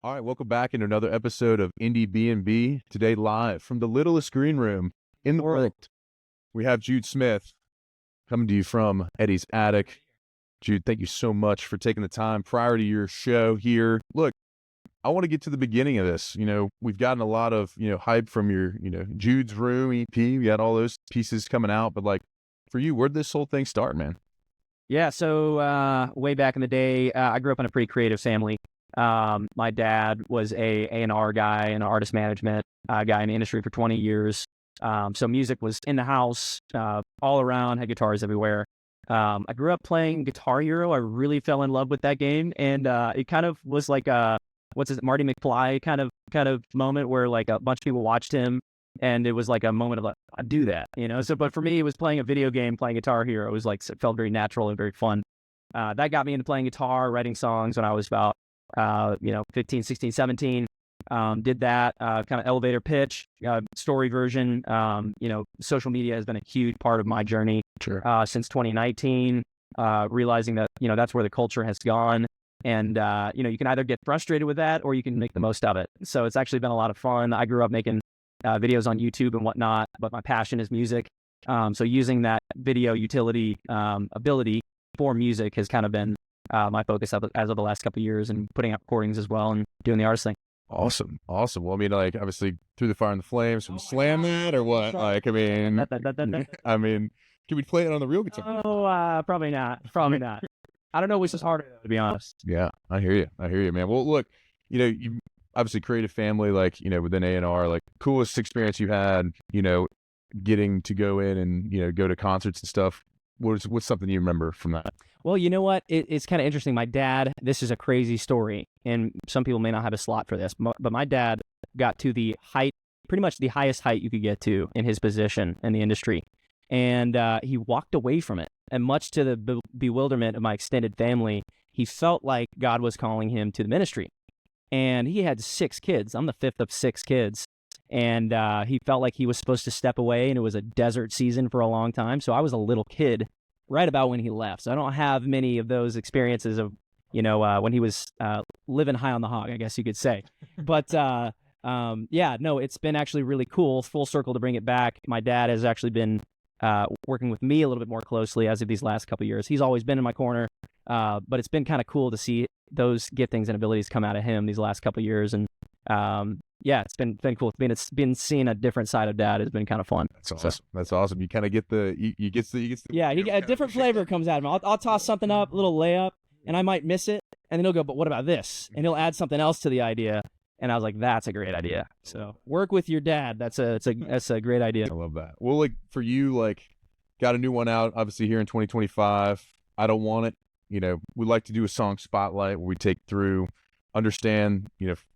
All right, welcome back into another episode of Indiebnb. Today live from the littlest green room in the world. We have Jude Smith coming to you from Eddie's Attic. Jude, thank you so much for taking the time prior to your show here. Look, I want to get to the beginning of this. We've gotten a lot of, hype from your, Jude's Room EP. We had all those pieces coming out, but for you, where'd this whole thing start, man? Yeah, so way back in the day, I grew up in a pretty creative family. My dad was a A&R guy and an artist management guy in the industry for 20 years. So music was in the house, all around, had guitars everywhere. I grew up playing Guitar Hero. I really fell in love with that game. And it kind of was like Marty McFly kind of moment where like a bunch of people watched him. And it was like a moment of like, I do that, So, but for me, it was playing a video game, playing Guitar Hero. It was like, it felt very natural and very fun. That got me into playing guitar, writing songs when I was about 15, 16, 17, did that, kind of elevator pitch, story version. Social media has been a huge part of my journey. Sure. Since 2019, realizing that, that's where the culture has gone. And, you can either get frustrated with that or you can make the most of it. So it's actually been a lot of fun. I grew up making videos on YouTube and whatnot, but my passion is music. So using that video utility ability for music has kind of been my focus as of the last couple of years, and putting out recordings as well and doing the artist thing. Awesome. Well, I mean, obviously through the fire and the flames, can we slam that or what? I mean, can we play it on the real guitar? Oh, probably not. I don't know which is harder, though, to be honest. Yeah, I hear you, man. Well, look, you obviously creative family, within A&R, coolest experience you had, getting to go in and, go to concerts and stuff. What's something you remember from that? Well, you know what? It's kind of interesting. My dad, this is a crazy story, and some people may not have a slot for this, but my dad got to the height, pretty much the highest height you could get to in his position in the industry. And he walked away from it. And much to the bewilderment of my extended family, he felt like God was calling him to the ministry. And he had 6 kids. I'm the 5th of 6 kids. And he felt like he was supposed to step away, and it was a desert season for a long time. So I was a little kid right about when he left. So I don't have many of those experiences of, when he was living high on the hog, I guess you could say. But it's been actually really cool, full circle to bring it back. My dad has actually been working with me a little bit more closely as of these last couple of years. He's always been in my corner, but it's been kind of cool to see those giftings and abilities come out of him these last couple of years. And it's been cool. It's been seeing a different side of dad has been kind of fun. That's awesome. So, that's awesome. You kind of get a different flavor comes out of him. I'll toss something up, a little layup, and I might miss it, and then he'll go, but what about this? And he'll add something else to the idea. And I was like, that's a great idea. So work with your dad. That's a great idea. I love that. Well, for you, got a new one out, obviously here in 2025. I Don't Want It. We like to do a song spotlight where we take through, understand,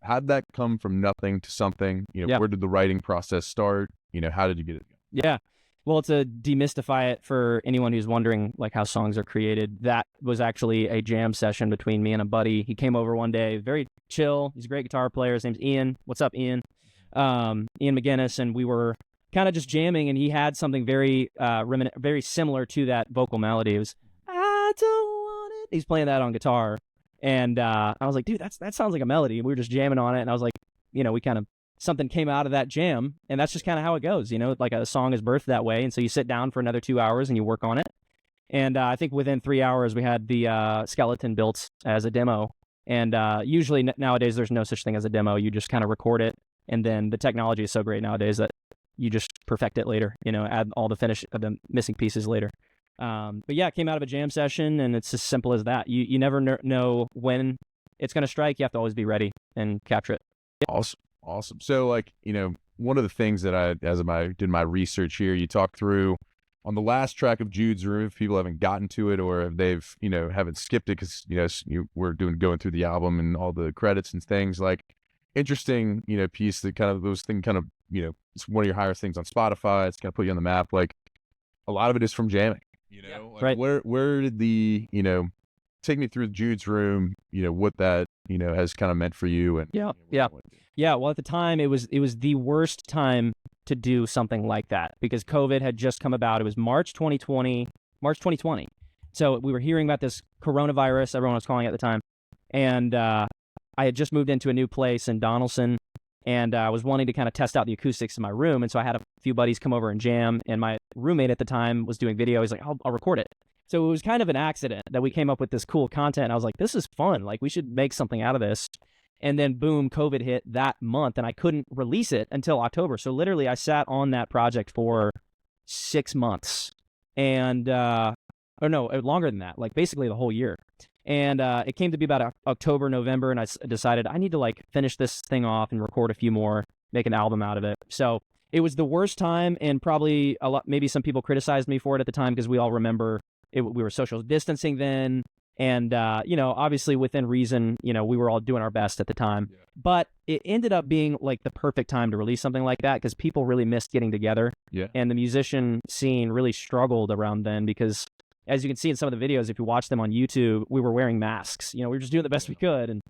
how did that come from nothing to something? Where did the writing process start? How did you get it going? Yeah. Well, to demystify it for anyone who's wondering like how songs are created, that was actually a jam session between me and a buddy. He came over one day, very chill. He's a great guitar player. His name's Ian. What's up, Ian? Ian McGinnis. And we were kind of just jamming, and he had something very very similar to that vocal melody. It was, I don't want it. He's playing that on guitar. And I was like, dude, that sounds like a melody. We were just jamming on it. And I was like, we kind of, something came out of that jam, and that's just kind of how it goes, like a song is birthed that way. And so you sit down for another 2 hours and you work on it. And I think within 3 hours we had the skeleton built as a demo. And usually nowadays there's no such thing as a demo. You just kind of record it, and then the technology is so great nowadays that you just perfect it later, add all the finish of the missing pieces later. But yeah, it came out of a jam session, and it's as simple as that. You never know when it's going to strike. You have to always be ready and capture it. Awesome. So one of the things that I did my research here, you talked through on the last track of Jude's Room, if people haven't gotten to it or if they've, haven't skipped it because, we're going through the album and all the credits and things, interesting, piece that kind of those things kind of, it's one of your highest things on Spotify. It's going to put you on the map. A lot of it is from jamming, right. Where did the, take me through Jude's Room, what that, has kind of meant for you. And Yeah. Well, at the time, it was the worst time to do something like that because COVID had just come about. It was March 2020. So we were hearing about this coronavirus, everyone was calling it at the time. And I had just moved into a new place in Donaldson, and I was wanting to kind of test out the acoustics in my room. And so I had a few buddies come over and jam, and my roommate at the time was doing video. He's like, I'll record it. So it was kind of an accident that we came up with this cool content. I was like, this is fun. Like, we should make something out of this. And then boom, COVID hit that month, and I couldn't release it until October. So literally I sat on that project for 6 months, and or no, longer than that, like basically the whole year. And it came to be about October, November, and I decided I need to like finish this thing off and record a few more, make an album out of it. So it was the worst time, and probably a lot. Maybe some people criticized me for it at the time because we all remember we were social distancing then, and obviously within reason, we were all doing our best at the time. Yeah. But it ended up being like the perfect time to release something like that because people really missed getting together. Yeah. And the musician scene really struggled around then because, as you can see in some of the videos, if you watch them on YouTube, we were wearing masks. We were just doing the best we could. And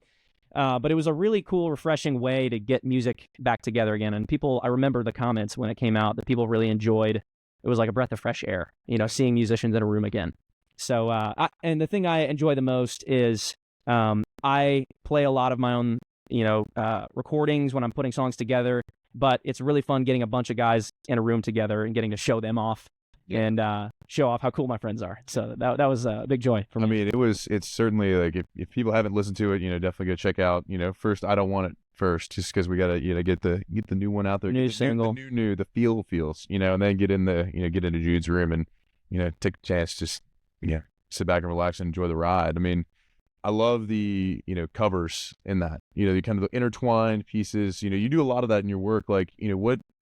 but it was a really cool, refreshing way to get music back together again. And I remember the comments when it came out that people really enjoyed. It was like a breath of fresh air, seeing musicians in a room again. So, and the thing I enjoy the most is I play a lot of my own, recordings when I'm putting songs together. But it's really fun getting a bunch of guys in a room together and getting to show them off. Yeah. And show off how cool my friends are. So that was a big joy for me. I mean, it's certainly like if people haven't listened to it, definitely go check out. First, I Don't Want It first, just because we gotta get the new one out there, new single, the feels, and then get into Jude's room and take a chance, just sit back and relax and enjoy the ride. I mean, I love the covers in that, the kind of the intertwined pieces. You do a lot of that in your work. Like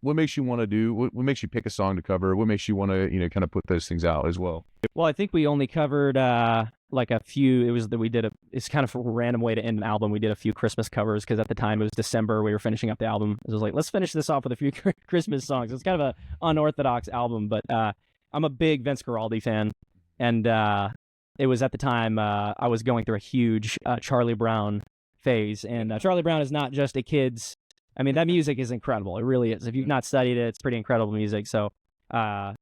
what makes you want to do? What makes you pick a song to cover? What makes you want to kind of put those things out as well? Well, I think we only covered like a few. It's kind of a random way to end an album. We did a few Christmas covers because at the time it was December. We were finishing up the album. It was like, let's finish this off with a few Christmas songs. It's kind of a unorthodox album, but I'm a big Vince Guaraldi fan, and it was at the time I was going through a huge Charlie Brown phase, and Charlie Brown is not just a kid's. I mean, that music is incredible. It really is. If you've not studied it, it's pretty incredible music. So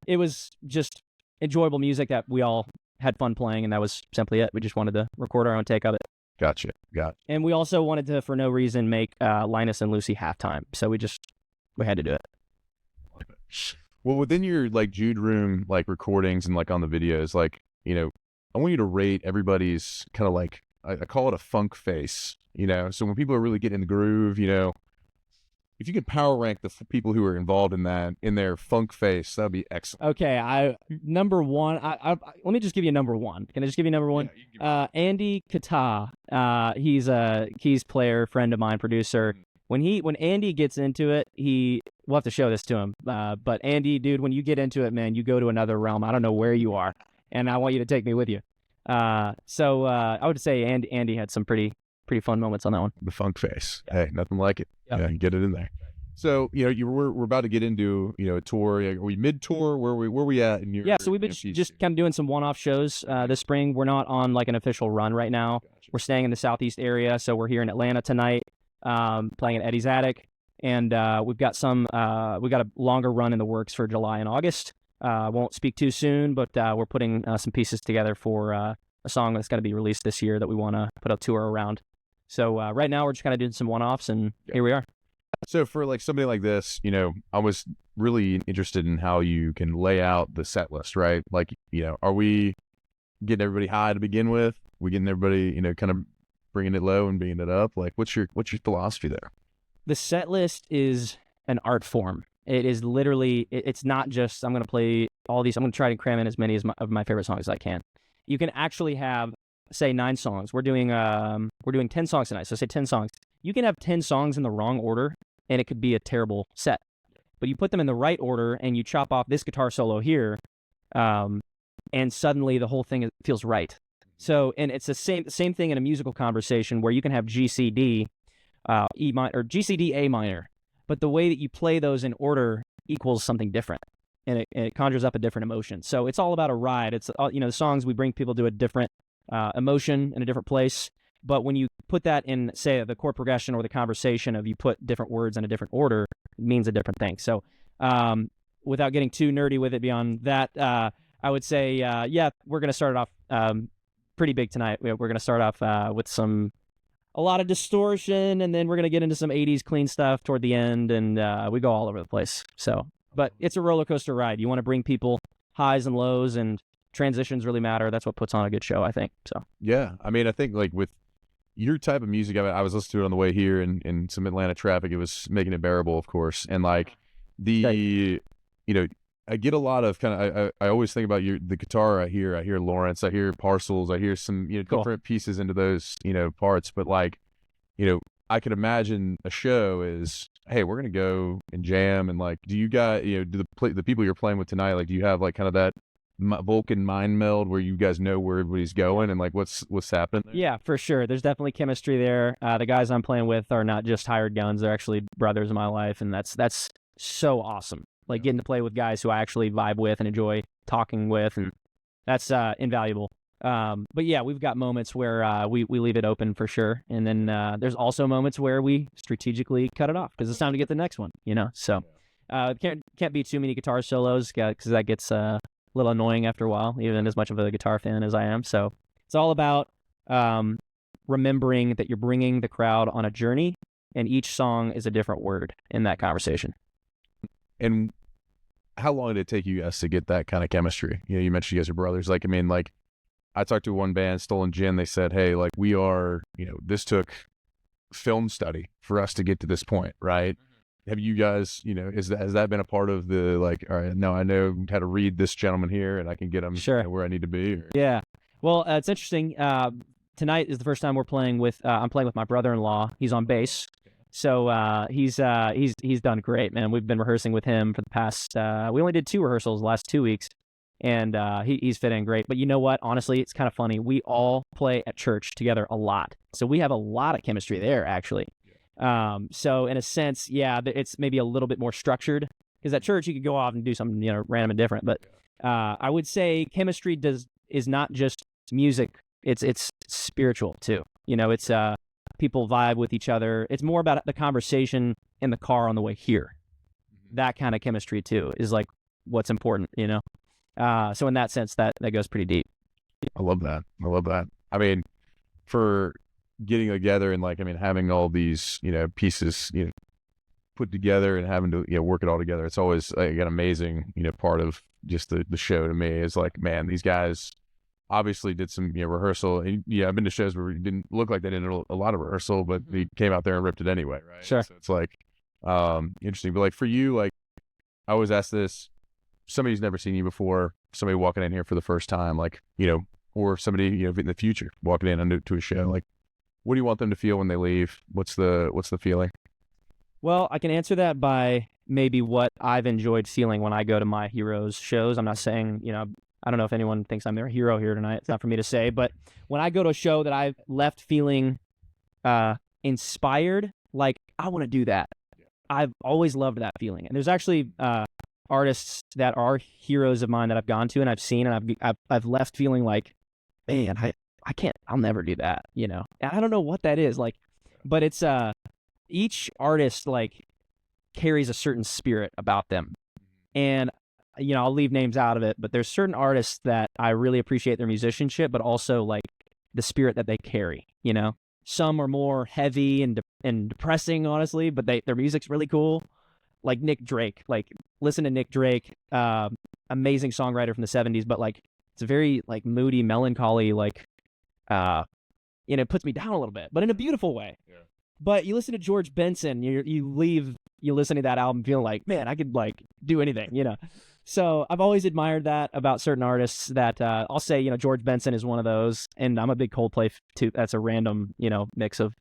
it was just enjoyable music that we all had fun playing, and that was simply it. We just wanted to record our own take of it. Gotcha. And we also wanted to, for no reason, make Linus and Lucy halftime. So we had to do it. Well, within your like Jude room, like recordings and like on the videos, like, I want you to rate everybody's kind of like, I call it a funk face, so when people are really getting in the groove, if you could power rank the people who are involved in that in their funk face, that'd be excellent. Okay, number one. Let me just give you number one. Can I just give you number one? Yeah, Andy Kata. He's a keys player, friend of mine, producer. When Andy gets into it, we'll have to show this to him. But Andy, dude, when you get into it, man, you go to another realm. I don't know where you are, and I want you to take me with you. So I would say Andy had some pretty fun moments on that one. The funk face. Yeah. Hey, nothing like it. Yep. Yeah, get it in there. So, we're about to get into, a tour. Are we mid-tour? Where we at in your... Yeah, so we've been just kind of doing some one-off shows this spring. We're not on like an official run right now. Gotcha. We're staying in the Southeast area, so we're here in Atlanta tonight, playing at Eddie's Attic. And we've got a longer run in the works for July and August. Won't speak too soon, but we're putting some pieces together for a song that's going to be released this year that we want to put a tour around. So right now we're just kind of doing some one-offs, and here we are. So for like something like this, I was really interested in how you can lay out the set list, right? Like, are we getting everybody high to begin with? We getting everybody, kind of bringing it low and bringing it up? Like, what's your philosophy there? The set list is an art form. It is literally, it's not just, I'm going to play all these, I'm going to try to cram in as many of my favorite songs as I can. You can actually have, say, 9 songs. We're doing 10 songs tonight, so say 10 songs. You can have 10 songs in the wrong order, and it could be a terrible set. But you put them in the right order, and you chop off this guitar solo here, and suddenly the whole thing feels right. So, and it's the same thing in a musical conversation where you can have G, C, D, E minor, or G, C, D, A minor, but the way that you play those in order equals something different, and it conjures up a different emotion. So it's all about a ride. It's the songs, we bring people to a different emotion in a different place. But when you put that in, say, the chord progression or the conversation of you put different words in a different order, it means a different thing. So without getting too nerdy with it beyond that, I would say, we're going to start it off pretty big tonight. We're going to start off with some a lot of distortion, and then we're gonna get into some '80s clean stuff toward the end, and we go all over the place. So, but it's a roller coaster ride. You want to bring people highs and lows, and transitions really matter. That's what puts on a good show, I think. So yeah, I mean, I think like with your type of music, I was listening to it on the way here in some Atlanta traffic. It was making it bearable, of course, and like the I get a lot of kind of I always think about the guitar. I hear Lawrence, I hear Parcels, I hear some Cool. different pieces into those parts, but like I could imagine a show is, hey, we're gonna go and jam, and like, do you guys do the people you're playing with tonight, like, do you have like kind of that Vulcan mind meld where you guys know where everybody's going and like what's happening there? Yeah, for sure. There's definitely chemistry there. The guys I'm playing with are not just hired guns; they're actually brothers in my life, and that's so awesome. Like getting to play with guys who I actually vibe with and enjoy talking with, and that's invaluable. But yeah, we've got moments where we leave it open for sure, and then there's also moments where we strategically cut it off because it's time to get the next one. So can't be too many guitar solos because that gets a little annoying after a while, even as much of a guitar fan as I am. So it's all about remembering that you're bringing the crowd on a journey, and each song is a different word in that conversation. And how long did it take you guys to get that kind of chemistry? You mentioned you guys are brothers. Like, I mean, like, I talked to one band, Stolen Gin. They said, hey, like, we are, this took film study for us to get to this point, right? Have you guys, has that been a part of the, like, all right, no, I know how to read this gentleman here and I can get him where I need to be? Or... Yeah. Well, it's interesting. Tonight is the first time I'm playing with my brother-in-law. He's on bass. So he's done great, man. We've been rehearsing with him for the past. We only did 2 rehearsals the last 2 weeks, and he's fit in great. But you know what? Honestly, it's kind of funny. We all play at church together a lot, so we have a lot of chemistry there, actually. So in a sense, yeah, it's maybe a little bit more structured because at church you could go off and do something random and different. But I would say chemistry is not just music. It's spiritual too. It's people vibe with each other. It's more about the conversation in the car on the way here. That kind of chemistry too is like what's important, So in that sense, that goes pretty deep. I love that. I mean, for getting together and like, I mean, having all these, pieces, put together and having to, work it all together. It's always like an amazing, part of just the show to me is like, man, these guys obviously did some rehearsal. And, I've been to shows where it didn't look like they did a lot of rehearsal, but they came out there and ripped it anyway, right? Sure. So it's like interesting. But like for you, like I always ask this: somebody who's never seen you before, somebody walking in here for the first time, like or somebody in the future walking in to a show, like what do you want them to feel when they leave? What's the feeling? Well, I can answer that by maybe what I've enjoyed feeling when I go to my heroes shows. I'm not saying I don't know if anyone thinks I'm their hero here tonight. It's not for me to say, but when I go to a show that I've left feeling inspired, like I want to do that. I've always loved that feeling. And there's actually artists that are heroes of mine that I've gone to and I've seen, and I've left feeling like, man, I can't, I'll never do that, And I don't know what that is, like, but it's each artist like carries a certain spirit about them, and I'll leave names out of it, but there's certain artists that I really appreciate their musicianship, but also like the spirit that they carry, Some are more heavy and depressing, honestly, but their music's really cool. Like Nick Drake, like listen to Nick Drake, amazing songwriter from the 70s, but like it's a very like moody, melancholy, like it puts me down a little bit, but in a beautiful way. Yeah. But you listen to George Benson, you listen to that album feeling like, man, I could like do anything, So I've always admired that about certain artists that I'll say, George Benson is one of those, and I'm a big Coldplay too. That's a random, mix of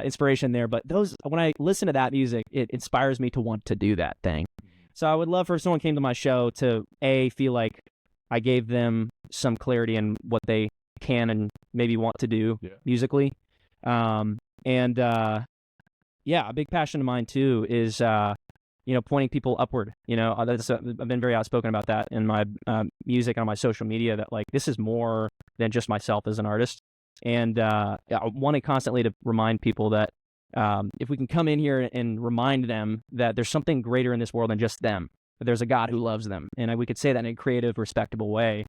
inspiration there. But when I listen to that music, it inspires me to want to do that thing. So I would love for someone came to my show to feel like I gave them some clarity in what they can and maybe want to do musically. A big passion of mine too is pointing people upward. I've been very outspoken about that in my music and on my social media, that like this is more than just myself as an artist. And I want constantly to remind people that if we can come in here and remind them that there's something greater in this world than just them, that there's a God who loves them, and we could say that in a creative, respectable way.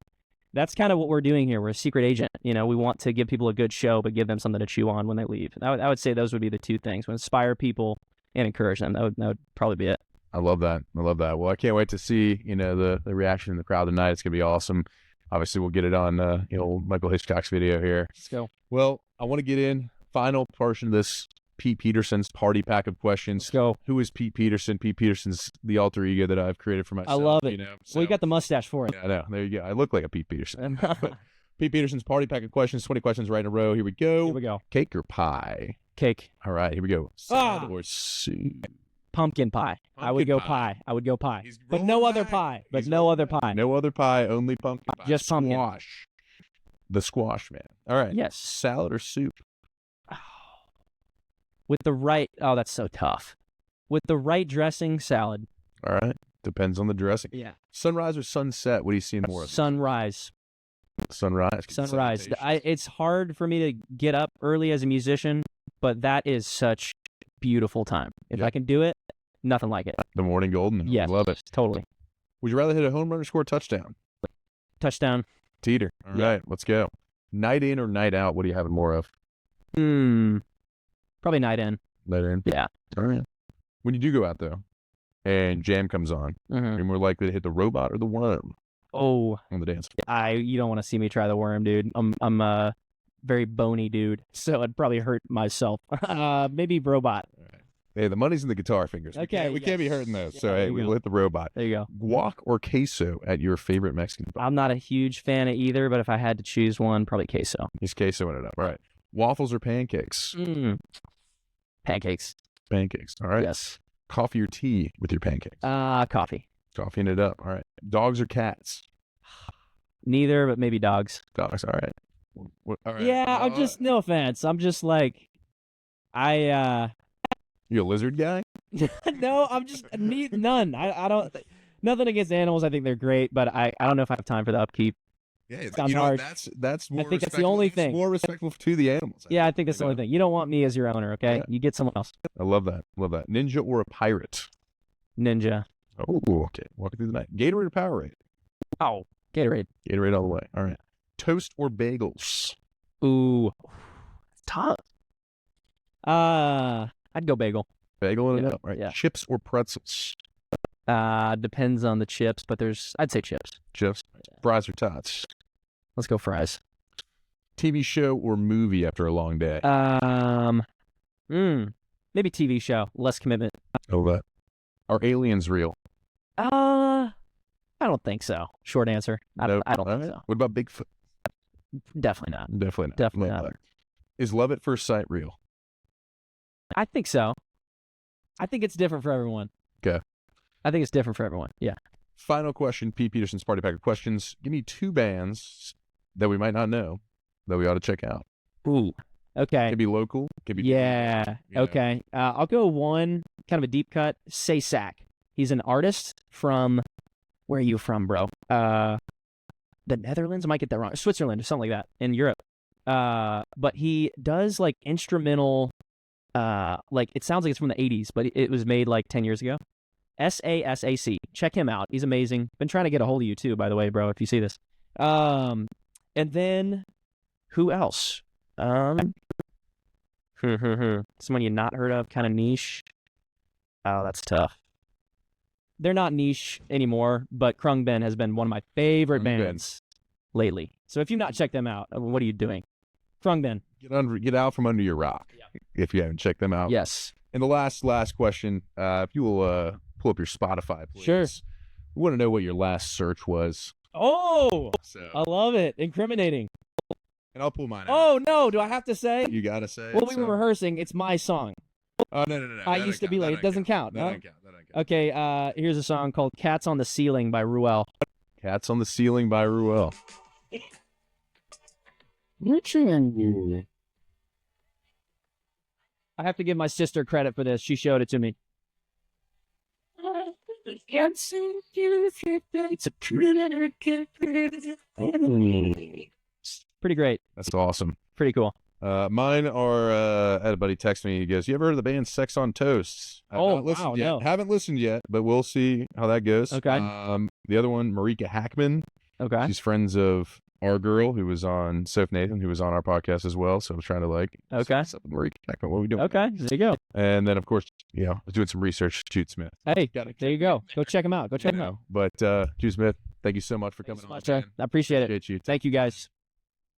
That's kind of what we're doing here. We're a secret agent, You know, we want to give people a good show, but give them something to chew on when they leave. I would say those would be the two things: inspire people and encourage them. That would probably be it. I love that. Well, I can't wait to see, the reaction in the crowd tonight. It's going to be awesome. Obviously, we'll get it on, Michael Hitchcock's video here. Let's go. Well, I want to get in final portion of this Pete Peterson's party pack of questions. Let's go. Who is Pete Peterson? Pete Peterson's the alter ego that I've created for myself. I love it. So, Well, you got the mustache for it. Yeah, I know. There you go. I look like a Pete Peterson. But Pete Peterson's party pack of questions, 20 questions right in a row. Here we go. Here we go. Cake or pie? Cake. All right, here we go. Salad or soup? Pumpkin pie. I would go pie. He's But no rolling other back. pie. He's rolling back. pie. No other pie, only pumpkin pie. Just pumpkin. Squash. The squash, man. All right. Yes. Salad or soup? With the right, that's so tough. With the right dressing, salad. All right. Depends on the dressing. Yeah. Sunrise or sunset? What do you see more of? Sunrise. Sunrise. Sunrise. It's hard for me to get up early as a musician, but that is such beautiful time. If I can do it, nothing like it. The morning golden. Yes. Love it. Totally. Would you rather hit a home run or score a touchdown? Touchdown. Teeter. All right. Let's go. Night in or night out? What are you having more of? Probably night in. Night in. Yeah. All right. When you do go out, though, and jam comes on, Mm-hmm. you're more likely to hit the robot or the worm Oh, on the dance floor. you don't want to see me try the worm, dude. I'm a very bony dude, so I'd probably hurt myself. Maybe robot. All right. Hey, the money's in the guitar fingers. Okay, We can't be hurting those. Yeah, So, there hey, you we'll go. hit the robot. There you go. Guac or queso at your favorite Mexican spot? I'm not a huge fan of either, but if I had to choose one, probably queso. He's quesoing it up. All right. Waffles or pancakes? Pancakes. Pancakes. All right. Yes. Coffee or tea with your pancakes? Coffee. Coffeeing it up. All right. Dogs or cats? Neither, but maybe dogs. Dogs. All right. All right. Yeah, I'm just, no offense. I'm just like, You a lizard guy? no, I'm just, none. I don't, nothing against animals. I think they're great, but I don't know if I have time for the upkeep. Yeah, Sounds hard. that's more I think that's the respectful- only it's thing. more respectful to the animals. Yeah, I think that's the only thing. You don't want me as your owner, okay? Yeah. You get someone else. I love that. Ninja or a pirate? Ninja. Oh, okay. Walking through the night. Gatorade or Powerade? Oh, Gatorade. Gatorade all the way. All right. Toast or bagels? Ooh, tough. I'd go bagel. Bagel it Yeah, up. Right. yeah. Chips or pretzels? Depends on the chips, but I'd say chips. Chips. Fries or tots? Let's go fries. TV show or movie after a long day? Maybe TV show, less commitment. Oh, that. Are aliens real? I don't think so. Short answer. I don't All think right. so. What about Bigfoot? Definitely not. Definitely not. Definitely Love not. that. Is love at first sight real? I think so. I think it's different for everyone. Okay. I think it's different for everyone. Yeah. Final question, Pete Peterson's Party Pack of Questions. Give me two bands that we might not know that we ought to check out. Ooh. Okay. Could be local. Could be Yeah. you know. Okay. I'll go one, kind of a deep cut. Say Sack. He's an artist from, where are you from, bro? The Netherlands? I might get that wrong. Switzerland or something like that in Europe. But he does like instrumental, like it sounds like it's from the 80s, but it was made like 10 years ago. SASAC. Check him out. He's amazing. Been trying to get a hold of you too, by the way, bro, if you see this. And then who else? Someone you not heard of, kind of niche. Oh, that's tough. They're not niche anymore, but Krungben has been one of my favorite Krungben. bands lately. So if you've not checked them out, what are you doing? Krungben. Get out from under your rock if you haven't checked them out. Yes. And the last question, if you will pull up your Spotify, please. Sure. We want to know what your last search was. Oh, So, I love it. Incriminating. and I'll pull mine out. Oh, no. Do I have to say? You got to say Well, it, we so- were rehearsing. It's my song. Oh, no. I used to be late. It doesn't count. That No? doesn't count. That doesn't count. Okay, here's a song called Cats on the Ceiling by Ruel. Cats on the Ceiling by Ruel. I have to give my sister credit for this. She showed it to me. Pretty great. That's awesome. Pretty cool. Mine are, I had a buddy text me. He goes, "You ever heard of the band Sex on Toast?" I've Oh, not listened wow, yet. no. Haven't listened yet, but we'll see how that goes. Okay. The other one, Marika Hackman. Okay. She's friends of our girl who was on Soph Nathan, who was on our podcast as well. So I was trying to Okay. something where you can connect on what we doing. Okay, there you go. And then of course, I was doing some research. Jude Smith. Hey, there you go. Go check him out. Go check him out. But Jude Smith, thank you so much for coming on. I appreciate it. Appreciate you. Thank you, guys.